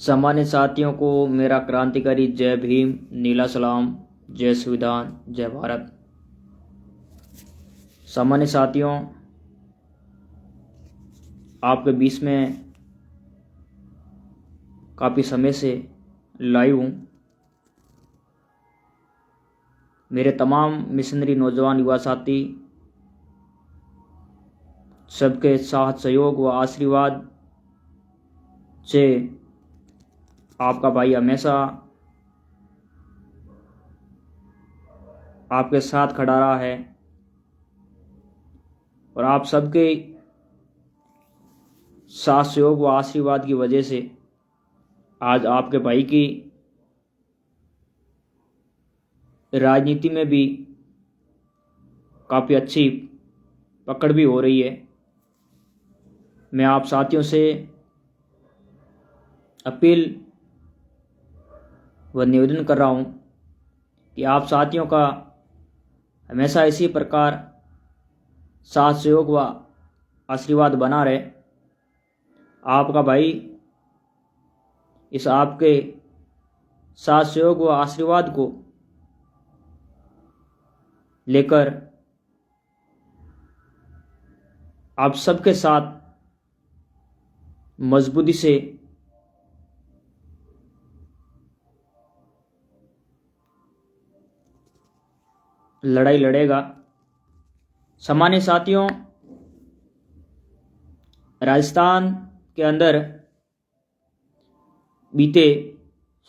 सामान्य साथियों को मेरा क्रांतिकारी जय भीम, नीला सलाम, जय संविधान, जय भारत। सामान्य साथियों, आपके बीच में काफ़ी समय से लाइव हूँ। मेरे तमाम मिशनरी नौजवान युवा साथी सबके साथ सहयोग व आशीर्वाद से आपका भाई हमेशा आपके साथ खड़ा रहा है और आप सबके साथ सहयोग व आशीर्वाद की वजह से आज आपके भाई की राजनीति में भी काफ़ी अच्छी पकड़ भी हो रही है। मैं आप साथियों से अपील व निवेदन कर रहा हूँ कि आप साथियों का हमेशा इसी प्रकार साथ सहयोग व आशीर्वाद बना रहे। आपका भाई इस आपके साथ सहयोग व आशीर्वाद को लेकर आप सबके साथ मजबूती से लड़ाई लड़ेगा। सामान्य साथियों, राजस्थान के अंदर बीते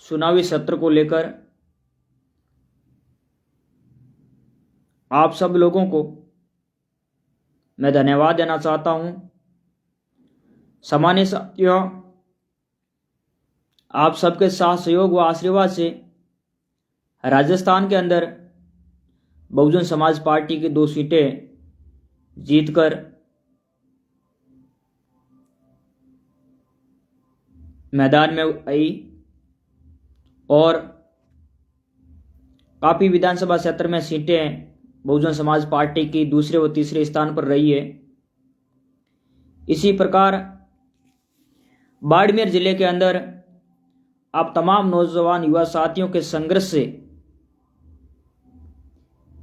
चुनावी सत्र को लेकर आप सब लोगों को मैं धन्यवाद देना चाहता हूं। सामान्य साथियों, आप सबके साथ सहयोग व आशीर्वाद से राजस्थान के अंदर बहुजन समाज पार्टी की 2 सीटें जीतकर मैदान में आई और काफ़ी विधानसभा क्षेत्र में सीटें बहुजन समाज पार्टी की दूसरे व तीसरे स्थान पर रही है। इसी प्रकार बाड़मेर जिले के अंदर आप तमाम नौजवान युवा साथियों के संघर्ष से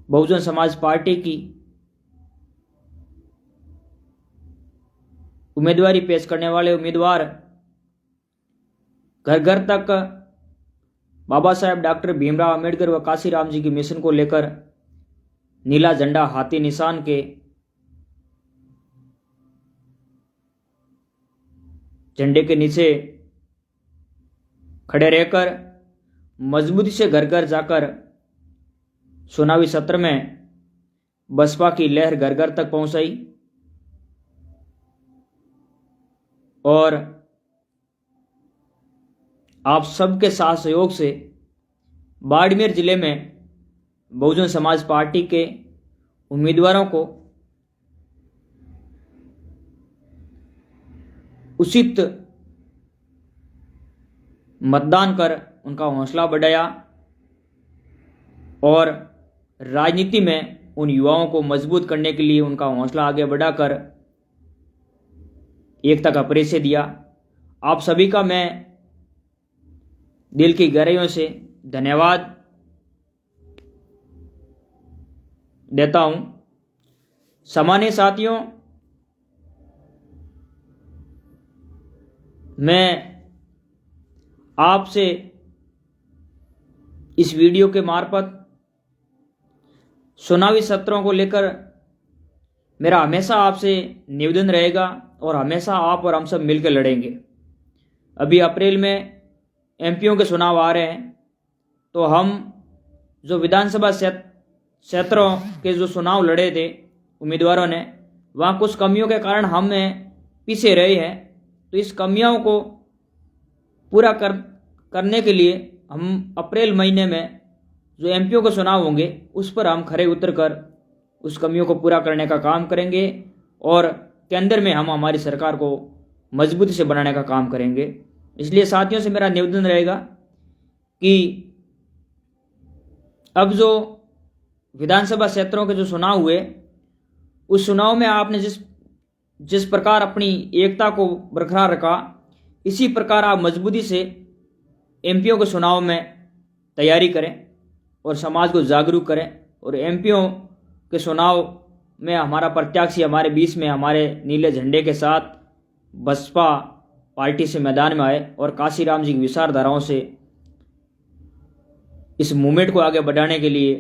बहुजन समाज पार्टी की उम्मीदवारी पेश करने वाले उम्मीदवार घर घर तक बाबा साहेब डॉक्टर भीमराव अंबेडकर व काशीराम जी की मिशन को लेकर नीला झंडा हाथी निशान के झंडे के नीचे खड़े रहकर मजबूती से घर घर जाकर चुनावी सत्र में बसपा की लहर घर घर तक पहुंचाई और आप सबके साथ सहयोग से बाड़मेर जिले में बहुजन समाज पार्टी के उम्मीदवारों को उचित मतदान कर उनका हौसला बढ़ाया और राजनीति में उन युवाओं को मजबूत करने के लिए उनका हौसला आगे बढ़ाकर एकता का परिचय दिया। आप सभी का मैं दिल की गहराइयों से धन्यवाद देता हूं। सामान्य साथियों, मैं आपसे इस वीडियो के मार्फत चुनावी सत्रों को लेकर मेरा हमेशा आपसे निवेदन रहेगा और हमेशा आप और हम सब मिलकर लड़ेंगे। अभी अप्रैल में एमपीओ के चुनाव आ रहे हैं, तो हम जो विधानसभा क्षेत्रों के जो चुनाव लड़े थे उम्मीदवारों ने, वहाँ कुछ कमियों के कारण हमें पीछे रहे हैं। तो इस कमियों को पूरा करने के लिए हम अप्रैल महीने में जो एमपीओ के चुनाव होंगे उस पर हम खरे उतर कर उस कमियों को पूरा करने का काम करेंगे और केंद्र में हम हमारी सरकार को मजबूती से बनाने का काम करेंगे। इसलिए साथियों से मेरा निवेदन रहेगा कि अब जो विधानसभा क्षेत्रों के जो चुनाव हुए, उस चुनाव में आपने जिस प्रकार अपनी एकता को बरकरार रखा, इसी प्रकार आप मजबूती से एमपीओ के चुनाव में तैयारी करें और समाज को जागरूक करें और एमपीओ के चुनाव में हमारा प्रत्याशी हमारे बीच में हमारे नीले झंडे के साथ बसपा पार्टी से मैदान में आए और काशीराम जी की विचारधाराओं से इस मूवमेंट को आगे बढ़ाने के लिए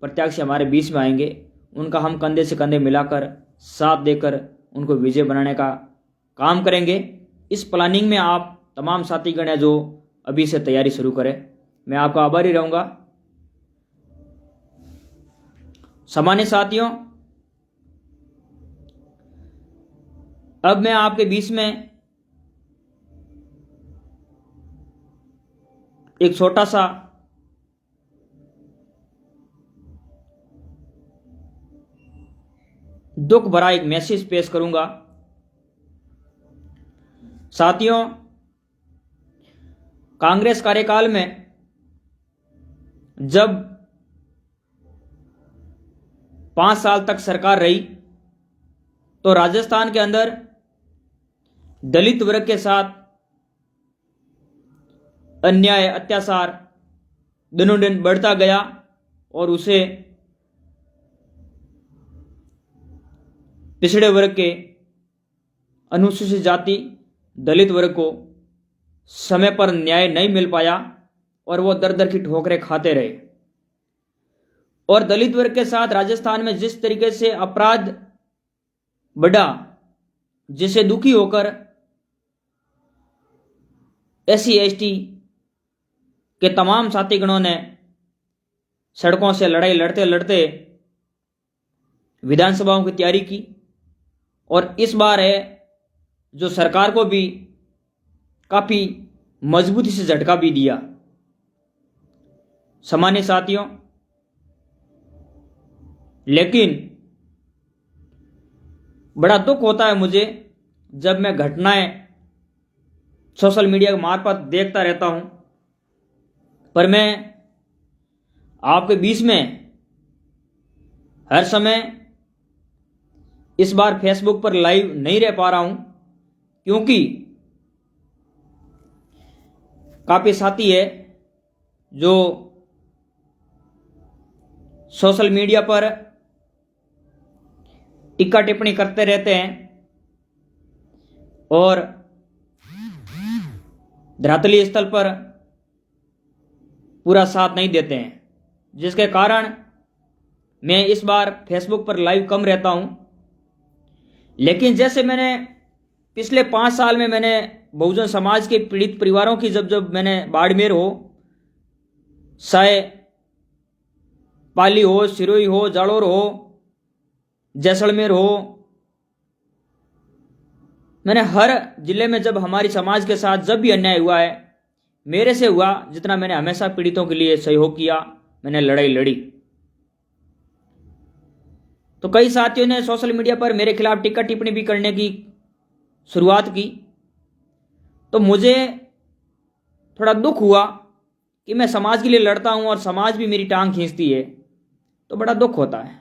प्रत्याशी हमारे बीच में आएंगे। उनका हम कंधे से कंधे मिलाकर साथ देकर उनको विजय बनाने का काम करेंगे। इस प्लानिंग में आप तमाम साथीगण हैं जो अभी से तैयारी शुरू करें। मैं आपका आभारी रहूँगा। सामान्य साथियों, अब मैं आपके बीच में एक छोटा सा दुख भरा एक मैसेज पेश करूंगा। साथियों, कांग्रेस कार्यकाल में जब 5 साल तक सरकार रही तो राजस्थान के अंदर दलित वर्ग के साथ अन्याय अत्याचार दिनों दिन बढ़ता गया और उसे पिछड़े वर्ग के, अनुसूचित जाति, दलित वर्ग को समय पर न्याय नहीं मिल पाया और वो दर दर की ठोकरें खाते रहे। और दलित वर्ग के साथ राजस्थान में जिस तरीके से अपराध बढ़ा, जिसे दुखी होकर SC ST के तमाम साथीगणों ने सड़कों से लड़ाई लड़ते लड़ते विधानसभाओं की तैयारी की और इस बार है जो सरकार को भी काफी मजबूती से झटका भी दिया। सामान्य साथियों, लेकिन बड़ा दुख होता है मुझे जब मैं घटनाएं सोशल मीडिया के मार्फत देखता रहता हूं, पर मैं आपके बीच में हर समय इस बार फेसबुक पर लाइव नहीं रह पा रहा हूं क्योंकि काफी साथी है जो सोशल मीडिया पर टिक्का टिप्पणी करते रहते हैं और धरातलीय स्थल पर पूरा साथ नहीं देते हैं, जिसके कारण मैं इस बार फेसबुक पर लाइव कम रहता हूं। लेकिन जैसे मैंने पिछले 5 साल में मैंने बहुजन समाज के पीड़ित परिवारों की जब मैंने बाड़मेर हो, चाहे पाली हो, सिरोही हो, जालोर हो, जैसलमेर हो, मैंने हर जिले में जब हमारी समाज के साथ जब भी अन्याय हुआ है, मेरे से हुआ जितना मैंने हमेशा पीड़ितों के लिए सहयोग किया, मैंने लड़ाई लड़ी। तो कई साथियों ने सोशल मीडिया पर मेरे खिलाफ टिक्का टिप्पणी भी करने की शुरुआत की, तो मुझे थोड़ा दुख हुआ कि मैं समाज के लिए लड़ता हूं और समाज भी मेरी टांग खींचती है, तो बड़ा दुख होता है।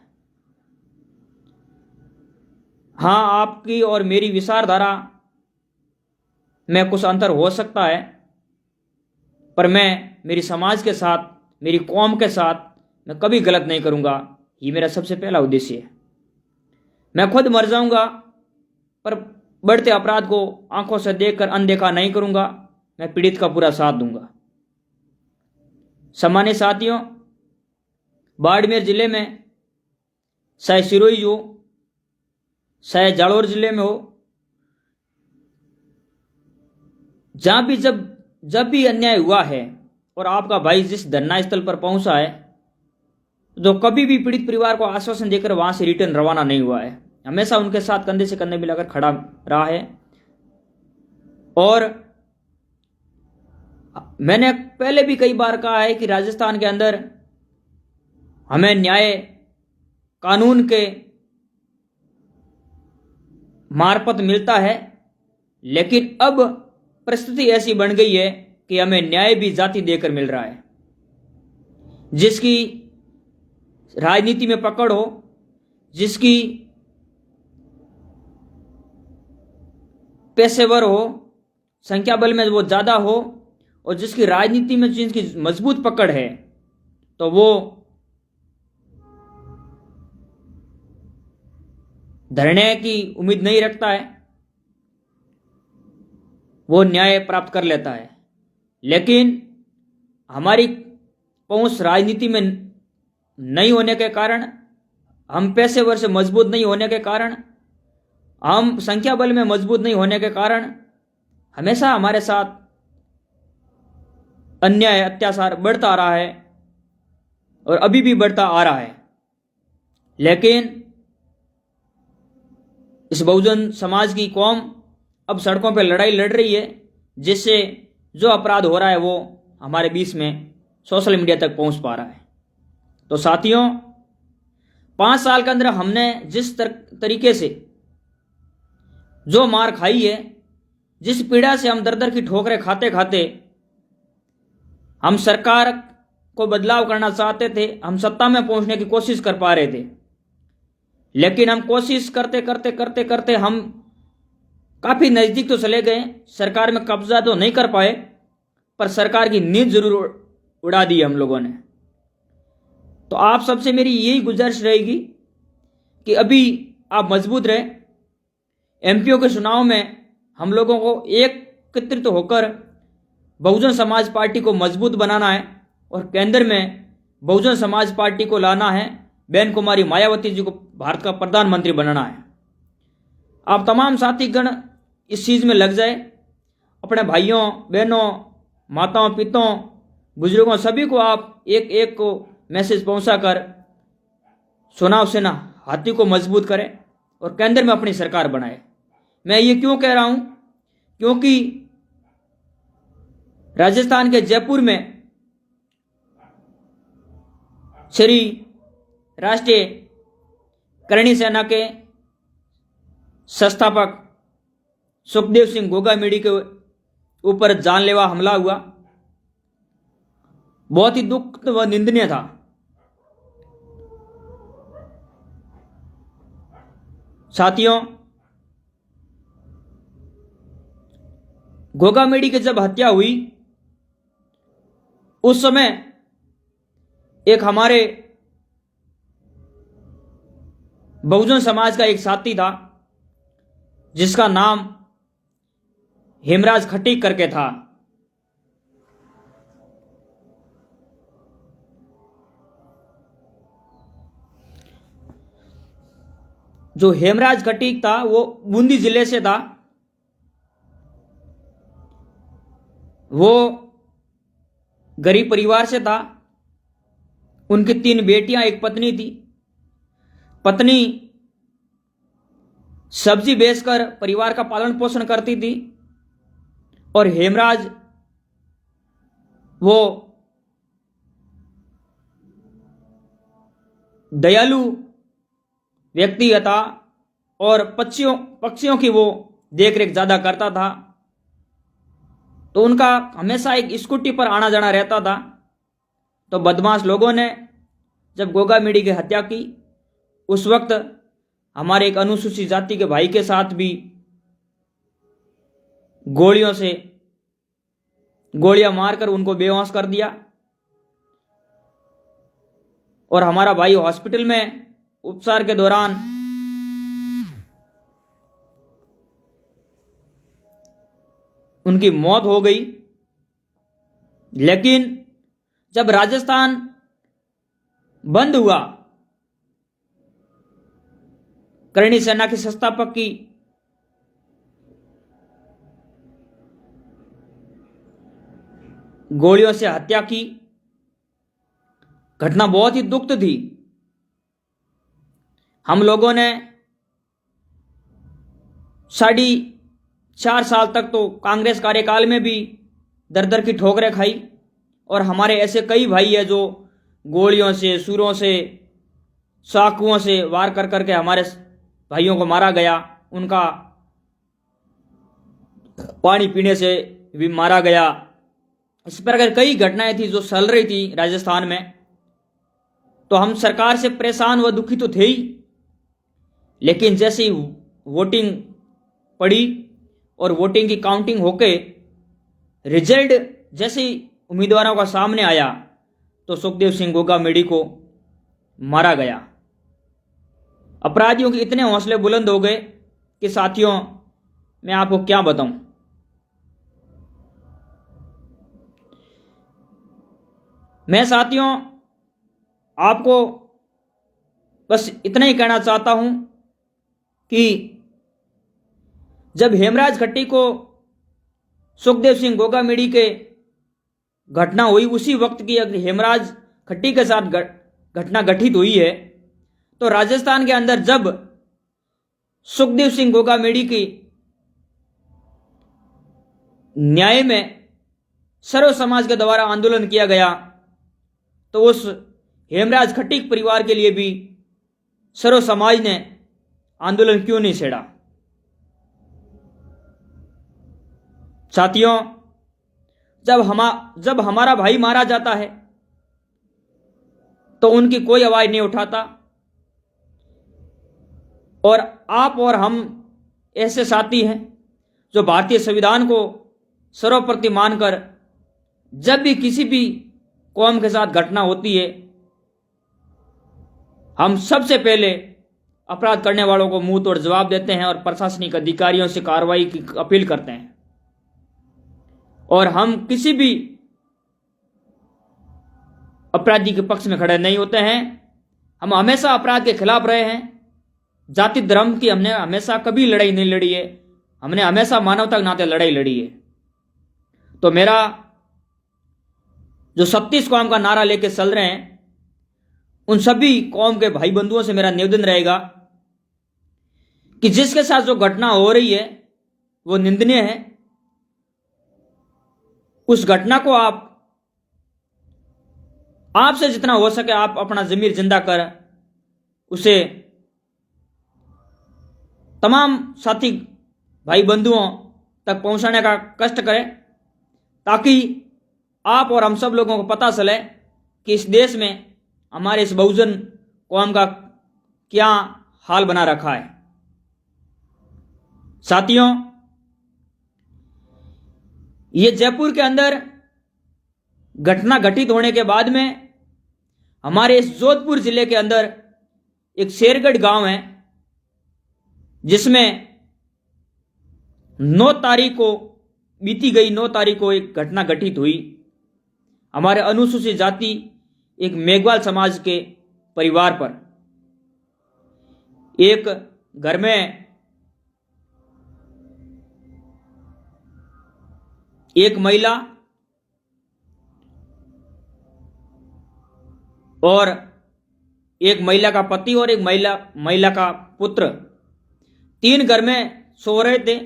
हाँ, आपकी और मेरी विचारधारा में कुछ अंतर हो सकता है, पर मैं मेरी समाज के साथ, मेरी कौम के साथ मैं कभी गलत नहीं करूंगा। ये मेरा सबसे पहला उद्देश्य है। मैं खुद मर जाऊंगा पर बढ़ते अपराध को आंखों से देखकर अनदेखा नहीं करूंगा। मैं पीड़ित का पूरा साथ दूंगा। सामान्य साथियों, बाड़मेर जिले में, चाहे सिरोही हो, चाहे जालोर जिले में हो, जहां भी जब भी अन्याय हुआ है और आपका भाई जिस धरना स्थल पर पहुंचा है, जो कभी भी पीड़ित परिवार को आश्वासन देकर वहां से रिटर्न रवाना नहीं हुआ है, हमेशा उनके साथ कंधे से कंधे मिलाकर खड़ा रहा है। और मैंने पहले भी कई बार कहा है कि राजस्थान के अंदर हमें न्याय कानून के मार्फत मिलता है, लेकिन अब परिस्थिति ऐसी बन गई है कि हमें न्याय भी जाति देकर मिल रहा है। जिसकी राजनीति में पकड़ हो, जिसकी पेशेवर हो, संख्या बल में वो ज़्यादा हो और जिसकी राजनीति में जिनकी मजबूत पकड़ है, तो वो धरने की उम्मीद नहीं रखता है, वो न्याय प्राप्त कर लेता है। लेकिन हमारी पहुंच राजनीति में नहीं होने के कारण, हम पेशेवर से मजबूत नहीं होने के कारण, हम संख्या बल में मजबूत नहीं होने के कारण हमेशा हमारे साथ अन्याय अत्याचार बढ़ता आ रहा है और अभी भी बढ़ता आ रहा है। लेकिन इस बहुजन समाज की कौम अब सड़कों पर लड़ाई लड़ रही है, जिससे जो अपराध हो रहा है वो हमारे बीच में सोशल मीडिया तक पहुंच पा रहा है। तो साथियों, 5 साल के अंदर हमने जिस तरीके से जो मार खाई है, जिस पीड़ा से हम दर दर की ठोकरें खाते खाते हम सरकार को बदलाव करना चाहते थे, हम सत्ता में पहुंचने की कोशिश कर पा रहे थे, लेकिन हम कोशिश करते करते करते करते हम काफ़ी नज़दीक तो चले गए, सरकार में कब्जा तो नहीं कर पाए, पर सरकार की नींद जरूर उड़ा दी हम लोगों ने। तो आप सबसे मेरी यही गुजारिश रहेगी कि अभी आप मजबूत रहे। एमपीओ के चुनाव में हम लोगों को एकत्रित होकर बहुजन समाज पार्टी को मजबूत बनाना है और केंद्र में बहुजन समाज पार्टी को लाना है, बहन कुमारी मायावती जी को भारत का प्रधानमंत्री बनाना है। आप तमाम साथीगण इस चीज़ में लग जाए, अपने भाइयों बहनों माताओं पिताओं बुजुर्गों सभी को आप एक एक को मैसेज पहुंचाकर चुनाव सेना हाथी को मजबूत करें और केंद्र में अपनी सरकार बनाए। मैं ये क्यों कह रहा हूं? क्योंकि राजस्थान के जयपुर में श्री राष्ट्रीय करणी सेना के संस्थापक सुखदेव सिंह गोगामेडी के ऊपर जानलेवा हमला हुआ, बहुत ही दुख व निंदनीय था। साथियों, गोगामेडी की जब हत्या हुई उस समय एक हमारे बहुजन समाज का एक साथी था जिसका नाम हेमराज खटीक करके था। जो हेमराज खटीक था वो बूंदी जिले से था। वो गरीब परिवार से था। उनकी 3 बेटियां एक पत्नी थी। पत्नी सब्जी बेचकर परिवार का पालन पोषण करती थी और हेमराज वो दयालु व्यक्ति था और पक्षियों की वो देखरेख ज़्यादा करता था। तो उनका हमेशा एक स्कूटी पर आना जाना रहता था। तो बदमाश लोगों ने जब गोगामेडी की हत्या की, उस वक्त हमारे एक अनुसूचित जाति के भाई के साथ भी गोलियां मारकर उनको बेहोश कर दिया और हमारा भाई हॉस्पिटल में उपचार के दौरान उनकी मौत हो गई। लेकिन जब राजस्थान बंद हुआ, करणी सेना के संस्थापक की गोलियों से हत्या की, घटना बहुत ही दुखद थी। हम लोगों ने 4.5 साल तक तो कांग्रेस कार्यकाल में भी दर दर की ठोकरें खाई और हमारे ऐसे कई भाई है जो गोलियों से, सूरों से, चाकुओं से वार कर करके हमारे भाइयों को मारा गया। उनका पानी पीने से भी मारा गया। इस प्रकार कई घटनाएं थी जो चल रही थी राजस्थान में। तो हम सरकार से परेशान व दुखी तो थे ही, लेकिन जैसे ही वोटिंग पड़ी और वोटिंग की काउंटिंग होके रिजल्ट जैसे ही उम्मीदवारों का सामने आया तो सुखदेव सिंह गोगामेडी को मारा गया। अपराधियों के इतने हौसले बुलंद हो गए कि साथियों मैं आपको क्या बताऊं। मैं साथियों आपको बस इतना ही कहना चाहता हूं कि जब हेमराज खट्टी को सुखदेव सिंह गोगामेडी के घटना हुई, उसी वक्त की अगर हेमराज खट्टी के साथ घटना घटित हुई है, तो राजस्थान के अंदर जब सुखदेव सिंह गोगामेडी की न्याय में सर्व समाज के द्वारा आंदोलन किया गया, तो उस हेमराज खट्टी परिवार के लिए भी सर्व समाज ने आंदोलन क्यों नहीं छेड़ा। साथियों जब हमारा भाई मारा जाता है तो उनकी कोई आवाज नहीं उठाता, और आप और हम ऐसे साथी हैं जो भारतीय संविधान को सर्वोपरि मानकर जब भी किसी भी कौम के साथ घटना होती है, हम सबसे पहले अपराध करने वालों को मुंह तोड़ जवाब देते हैं और प्रशासनिक अधिकारियों से कार्रवाई की अपील करते हैं, और हम किसी भी अपराधी के पक्ष में खड़े नहीं होते हैं। हम हमेशा अपराध के खिलाफ रहे हैं। जाति धर्म की हमने हमेशा कभी लड़ाई नहीं लड़ी है, हमने हमेशा मानवता के नाते लड़ाई लड़ी है। तो मेरा जो 36 कौम का नारा लेके चल रहे हैं, उन सभी कौम के भाई बंधुओं से मेरा निवेदन रहेगा कि जिसके साथ जो घटना हो रही है वो निंदनीय है। उस घटना को आपसे जितना हो सके आप अपना जमीर जिंदा कर उसे तमाम साथी भाई बंधुओं तक पहुंचाने का कष्ट करें, ताकि आप और हम सब लोगों को पता चले कि इस देश में हमारे इस बहुजन कौम का क्या हाल बना रखा है। साथियों ये जयपुर के अंदर घटना घटित होने के बाद में हमारे इस जोधपुर जिले के अंदर एक शेरगढ़ गांव है, जिसमें 9 तारीख को बीती गई 9 तारीख को एक घटना घटित हुई। हमारे अनुसूचित जाति एक मेघवाल समाज के परिवार पर एक घर में एक महिला और एक महिला का पति और एक महिला का पुत्र 3 घर में सो रहे थे,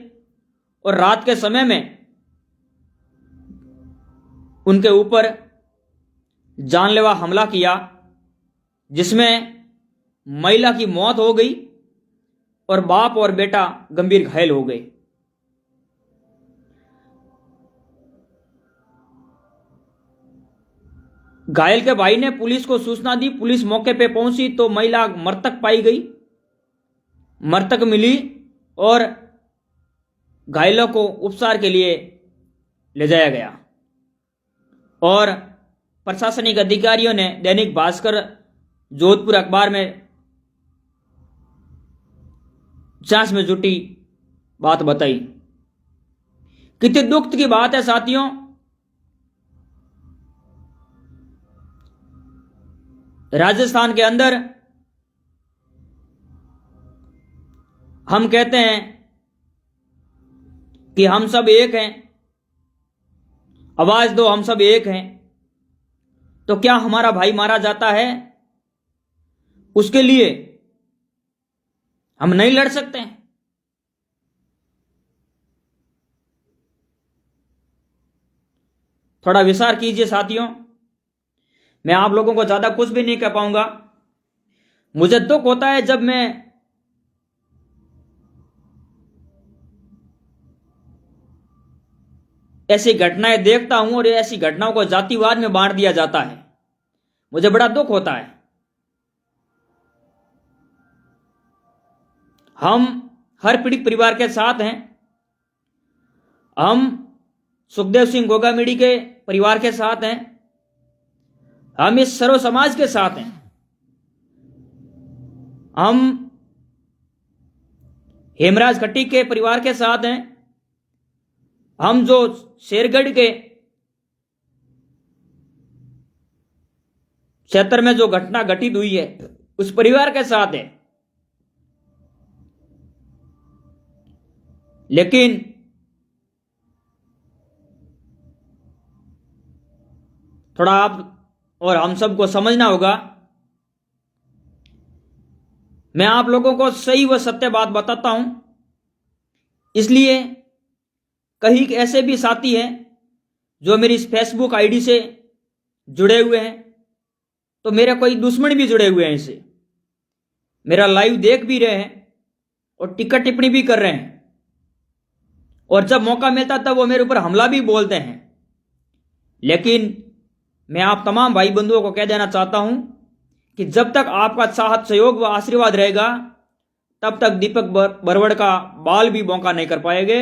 और रात के समय में उनके ऊपर जानलेवा हमला किया, जिसमें महिला की मौत हो गई और बाप और बेटा गंभीर घायल हो गए। घायल के भाई ने पुलिस को सूचना दी। पुलिस मौके पे पहुंची तो महिला मृतक पाई गई, मृतक मिली, और घायलों को उपचार के लिए ले जाया गया। और प्रशासनिक अधिकारियों ने दैनिक भास्कर जोधपुर अखबार में जांच में जुटी बात बताई। कितने दुख की बात है साथियों, राजस्थान के अंदर हम कहते हैं कि हम सब एक हैं, आवाज दो हम सब एक हैं। तो क्या हमारा भाई मारा जाता है, उसके लिए हम नहीं लड़ सकते हैं? थोड़ा विचार कीजिए साथियों। मैं आप लोगों को ज्यादा कुछ भी नहीं कह पाऊंगा। मुझे दुख होता है जब मैं ऐसी घटनाएं देखता हूं और ऐसी घटनाओं को जातिवाद में बांट दिया जाता है। मुझे बड़ा दुख होता है। हम हर पीड़ित परिवार के साथ हैं। हम सुखदेव सिंह गोगामिडी के परिवार के साथ हैं, हम इस सर्व समाज के साथ हैं, हम हेमराज खट्टी के परिवार के साथ हैं, हम जो शेरगढ़ के क्षेत्र में जो घटना घटित हुई है उस परिवार के साथ हैं। लेकिन थोड़ा आप और हम सबको समझना होगा। मैं आप लोगों को सही व सत्य बात बताता हूं, इसलिए कई ऐसे भी साथी हैं जो मेरी इस फेसबुक आईडी से जुड़े हुए हैं, तो मेरे कोई दुश्मन भी जुड़े हुए हैं, इसे मेरा लाइव देख भी रहे हैं और टिक्का टिप्पणी भी कर रहे हैं, और जब मौका मिलता तब वो मेरे ऊपर हमला भी बोलते हैं। लेकिन मैं आप तमाम भाई बंधुओं को कह देना चाहता हूं कि जब तक आपका साथ सहयोग व आशीर्वाद रहेगा तब तक दीपक बरवड़ का बाल भी बौंका नहीं कर पाएंगे।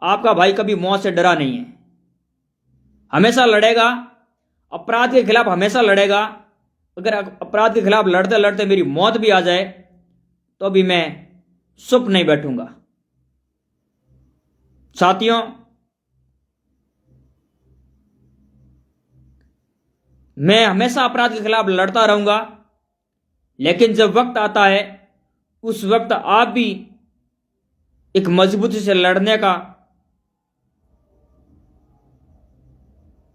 आपका भाई कभी मौत से डरा नहीं है, हमेशा लड़ेगा, अपराध के खिलाफ हमेशा लड़ेगा। अगर अपराध के खिलाफ लड़ते लड़ते मेरी मौत भी आ जाए तो भी मैं चुप नहीं बैठूंगा। साथियों, मैं हमेशा अपराध के खिलाफ लड़ता रहूंगा, लेकिन जब वक्त आता है उस वक्त आप भी एक मजबूती से लड़ने का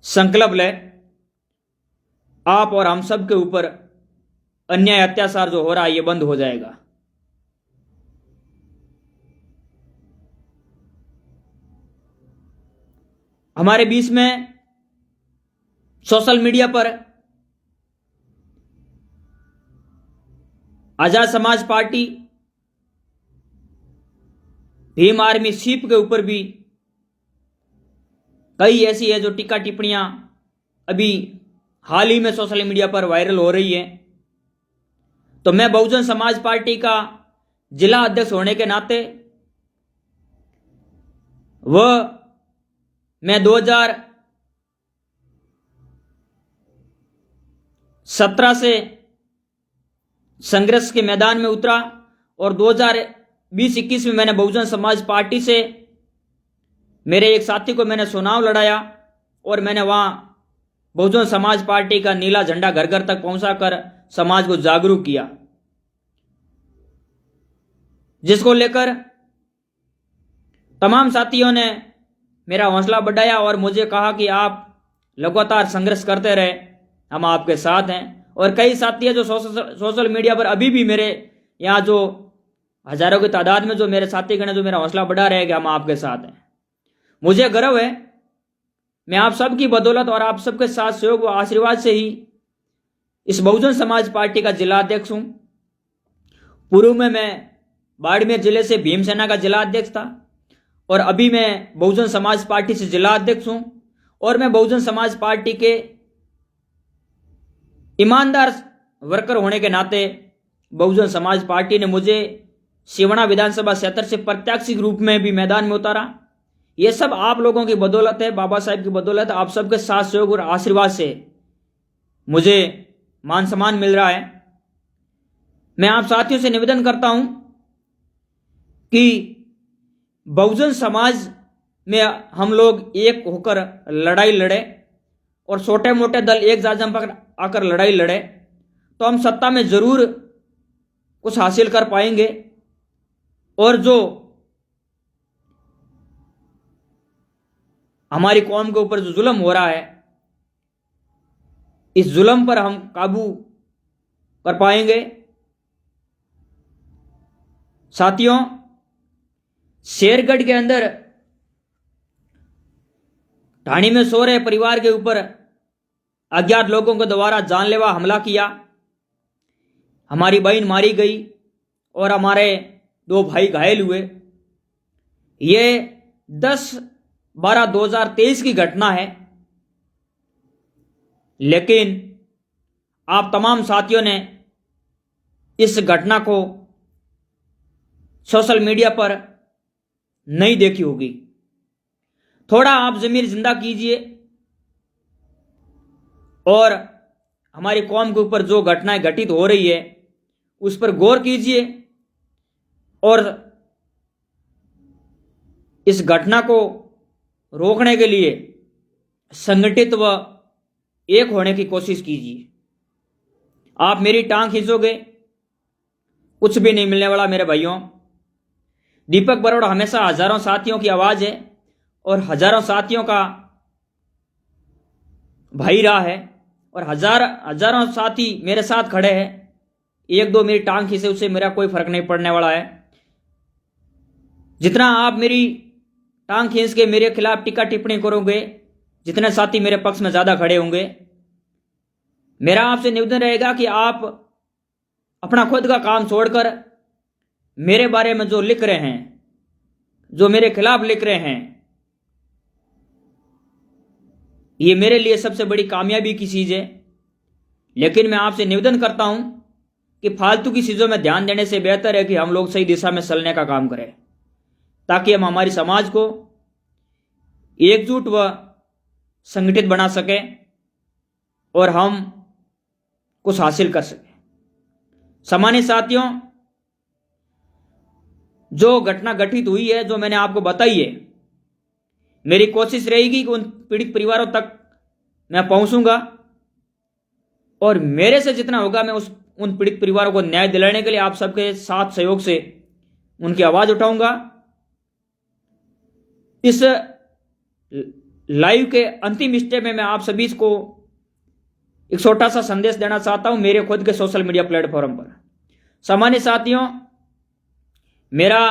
संकल्प लें। आप और हम सब के ऊपर अन्याय अत्याचार जो हो रहा है ये बंद हो जाएगा। हमारे बीच में सोशल मीडिया पर Azad Samaj party, Bhim army chief के ऊपर भी कई ऐसी है जो टीका टिप्पणियां अभी हाल ही में सोशल मीडिया पर वायरल हो रही है। तो मैं बहुजन समाज पार्टी का जिला अध्यक्ष होने के नाते मैं 2017 से संघर्ष के मैदान में उतरा और 2020-21 में मैंने बहुजन समाज पार्टी से मेरे एक साथी को मैंने चुनाव लड़ाया और मैंने वहां बहुजन समाज पार्टी का नीला झंडा घर घर तक पहुंचाकर समाज को जागरूक किया, जिसको लेकर तमाम साथियों ने मेरा हौसला बढ़ाया और मुझे कहा कि आप लगातार संघर्ष करते रहे, हम आपके साथ हैं। और कई साथी हैं जो सोशल मीडिया पर अभी भी मेरे यहाँ जो हजारों की तादाद में जो मेरे साथीगण हैं जो मेरा हौसला बढ़ा रहे हैं कि हम आपके साथ हैं। मुझे गर्व है, मैं आप सबकी बदौलत और आप सबके साथ सहयोग व आशीर्वाद से ही इस बहुजन समाज पार्टी का जिला अध्यक्ष हूं। पूर्व में मैं बाड़मेर जिले से भीमसेना का जिला अध्यक्ष था और अभी मैं बहुजन समाज पार्टी से जिला अध्यक्ष हूं। और मैं बहुजन समाज पार्टी के ईमानदार वर्कर होने के नाते बहुजन समाज पार्टी ने मुझे सिवना विधानसभा क्षेत्र से प्रत्याशी के रूप में भी मैदान में उतारा। ये सब आप लोगों की बदौलत है, बाबा साहब की बदौलत, आप सबके साथ सहयोग और आशीर्वाद से मुझे मान सम्मान मिल रहा है। मैं आप साथियों से निवेदन करता हूं कि बहुजन समाज में हम लोग एक होकर लड़ाई लड़े और छोटे मोटे दल एक जाजम पर आकर लड़ाई लड़े तो हम सत्ता में जरूर कुछ हासिल कर पाएंगे। और जो हमारी कौम के ऊपर जो जुल्म हो रहा है इस जुल्म पर हम काबू कर पाएंगे। साथियों, शेरगढ़ के अंदर ढाणी में सो रहे परिवार के ऊपर अज्ञात लोगों के द्वारा जानलेवा हमला किया, हमारी बहन मारी गई और हमारे 2 भाई घायल हुए। ये 10/12/2023 की घटना है, लेकिन आप तमाम साथियों ने इस घटना को सोशल मीडिया पर नहीं देखी होगी। थोड़ा आप ज़मीर जिंदा कीजिए और हमारी कौम के ऊपर जो घटनाएं घटित हो रही है उस पर गौर कीजिए और इस घटना को रोकने के लिए संगठित व एक होने की कोशिश कीजिए। आप मेरी टांग खींचोगे, कुछ भी नहीं मिलने वाला मेरे भाइयों। दीपक बरोड़ा हमेशा हजारों साथियों की आवाज है और हजारों साथियों का भाई रहा है और हजारों साथी मेरे साथ खड़े हैं। एक दो मेरी टांग खींचे उससे मेरा कोई फर्क नहीं पड़ने वाला है। जितना आप मेरी टांग खींच के मेरे खिलाफ टीका टिप्पणी करोगे, जितने साथी मेरे पक्ष में ज्यादा खड़े होंगे, मेरा आपसे निवेदन रहेगा कि आप अपना खुद का काम छोड़कर मेरे बारे में जो लिख रहे हैं, जो मेरे खिलाफ लिख रहे हैं, ये मेरे लिए सबसे बड़ी कामयाबी की चीज है। लेकिन मैं आपसे निवेदन करता हूं कि फालतू की चीजों में ध्यान देने से बेहतर है कि हम लोग सही दिशा में चलने का काम करें, ताकि हम हमारी समाज को एकजुट व संगठित बना सकें और हम कुछ हासिल कर सकें। सामान्य साथियों, जो घटना घटित हुई है, जो मैंने आपको बताई है, मेरी कोशिश रहेगी कि उन पीड़ित परिवारों तक मैं पहुंचूंगा और मेरे से जितना होगा मैं उन पीड़ित परिवारों को न्याय दिलाने के लिए आप सबके साथ सहयोग से उनकी आवाज उठाऊंगा। इस लाइव के अंतिम स्टेप में मैं आप सभी को एक छोटा सा संदेश देना चाहता हूं मेरे खुद के सोशल मीडिया प्लेटफॉर्म पर। सामान्य साथियों, मेरा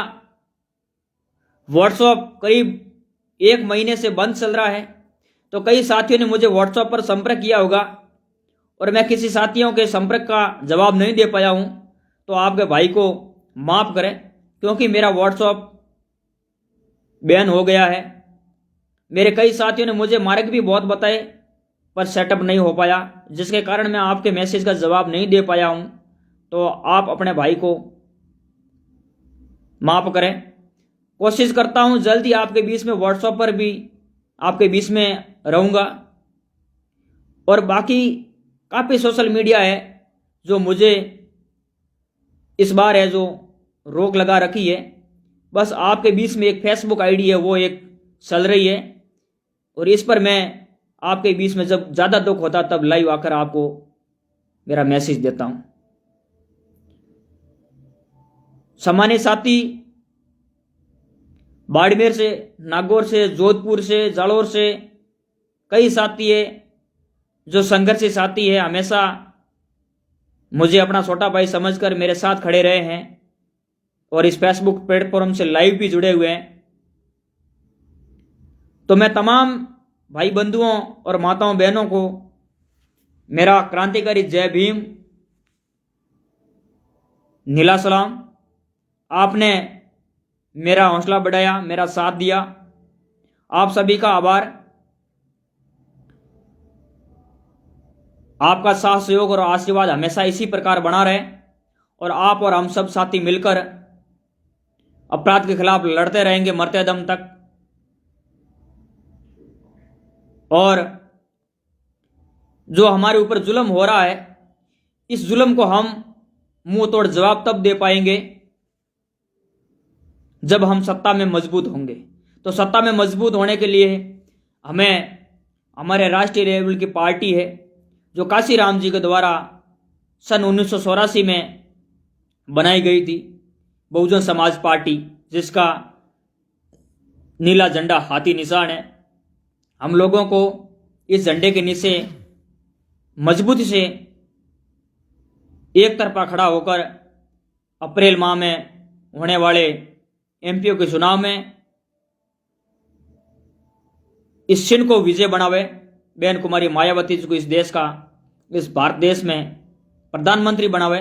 व्हाट्सएप करीब 1 महीने से बंद चल रहा है, तो कई साथियों ने मुझे व्हाट्सएप पर संपर्क किया होगा और मैं किसी साथियों के संपर्क का जवाब नहीं दे पाया हूं, तो आपके भाई को माफ करें, क्योंकि मेरा व्हाट्सएप बैन हो गया है। मेरे कई साथियों ने मुझे मार्ग भी बहुत बताए पर सेटअप नहीं हो पाया, जिसके कारण मैं आपके मैसेज का जवाब नहीं दे पाया हूं, तो आप अपने भाई को माफ करें। कोशिश करता हूं जल्द ही आपके बीच में व्हाट्सएप पर भी आपके बीच में रहूंगा। और बाकी काफ़ी सोशल मीडिया है जो मुझे इस बार है जो रोक लगा रखी है। बस आपके बीच में एक फेसबुक आईडी है, वो एक चल रही है और इस पर मैं आपके बीच में जब ज़्यादा दुख होता तब लाइव आकर आपको मेरा मैसेज देता हूं। सामान्य साथी बाड़मेर से, नागौर से, जोधपुर से, जालोर से कई साथी है जो संघर्षी साथी है, हमेशा मुझे अपना छोटा भाई समझकर मेरे साथ खड़े रहे हैं और इस फेसबुक प्लेटफॉर्म से लाइव भी जुड़े हुए हैं। तो मैं तमाम भाई बंधुओं और माताओं बहनों को मेरा क्रांतिकारी जय भीम, नीला सलाम। आपने मेरा हौसला बढ़ाया, मेरा साथ दिया, आप सभी का आभार। आपका साथ सहयोग और आशीर्वाद हमेशा इसी प्रकार बना रहे और आप और हम सब साथी मिलकर अपराध के खिलाफ लड़ते रहेंगे मरते दम तक। और जो हमारे ऊपर जुल्म हो रहा है, इस जुल्म को हम मुंह तोड़ जवाब तब दे पाएंगे जब हम सत्ता में मजबूत होंगे। तो सत्ता में मजबूत होने के लिए हमें हमारे राष्ट्रीय लेवल की पार्टी है जो काशीराम जी के द्वारा सन 1984 में बनाई गई थी, बहुजन समाज पार्टी, जिसका नीला झंडा हाथी निशान है। हम लोगों को इस झंडे के नीचे मजबूती से एक तरफा खड़ा होकर अप्रैल माह में होने वाले एमपीओ के चुनाव में इस चिन्ह को विजय बनावे, बहन कुमारी मायावती जी को इस देश का, इस भारत देश में प्रधानमंत्री बनावे,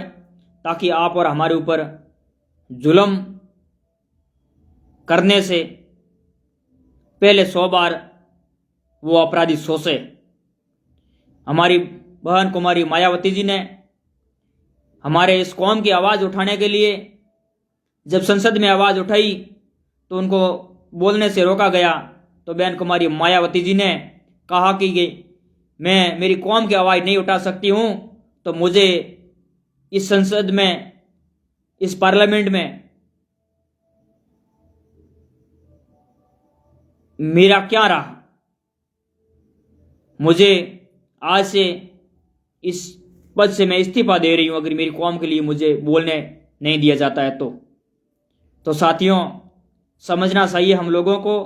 ताकि आप और हमारे ऊपर जुल्म करने से पहले 100 बार वो अपराधी सोचे। हमारी बहन कुमारी मायावती जी ने हमारे इस कौम की आवाज़ उठाने के लिए जब संसद में आवाज़ उठाई तो उनको बोलने से रोका गया, तो बहन कुमारी मायावती जी ने कहा कि मैं मेरी कौम की आवाज़ नहीं उठा सकती हूँ तो मुझे इस संसद में, इस पार्लियामेंट में मेरा क्या रहा। मुझे आज से इस पद से मैं इस्तीफा दे रही हूं अगर मेरी कौम के लिए मुझे बोलने नहीं दिया जाता है तो साथियों, समझना चाहिए हम लोगों को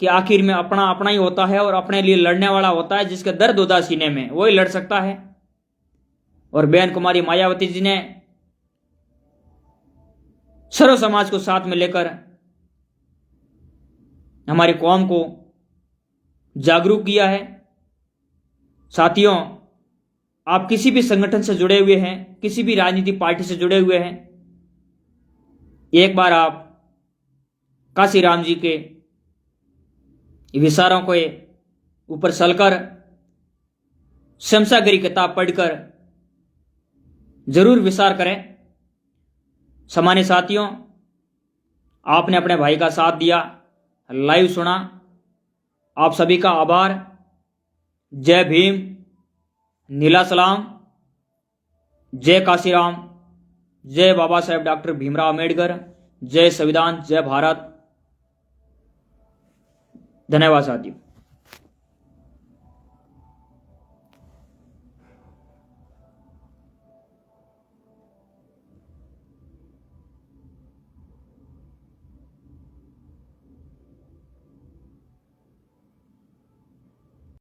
कि आखिर में अपना अपना ही होता है और अपने लिए लड़ने वाला होता है। जिसका दर्द होता है सीने में वही लड़ सकता है। और बहन कुमारी मायावती जी ने सर्व समाज को साथ में लेकर हमारी कौम को जागरूक किया है। साथियों, आप किसी भी संगठन से जुड़े हुए हैं, किसी भी राजनीतिक पार्टी से जुड़े हुए हैं, एक बार आप काशीराम जी के विचारों को ऊपर चलकर शमशागिरी किताब पढ़कर जरूर विचार करें। सामान्य साथियों, आपने अपने भाई का साथ दिया, लाइव सुना, आप सभी का आभार। जय भीम, नीला सलाम, जय काशीराम, जय बाबा साहेब डॉक्टर भीमराव अम्बेडकर, जय संविधान, जय भारत। धन्यवाद साथियों।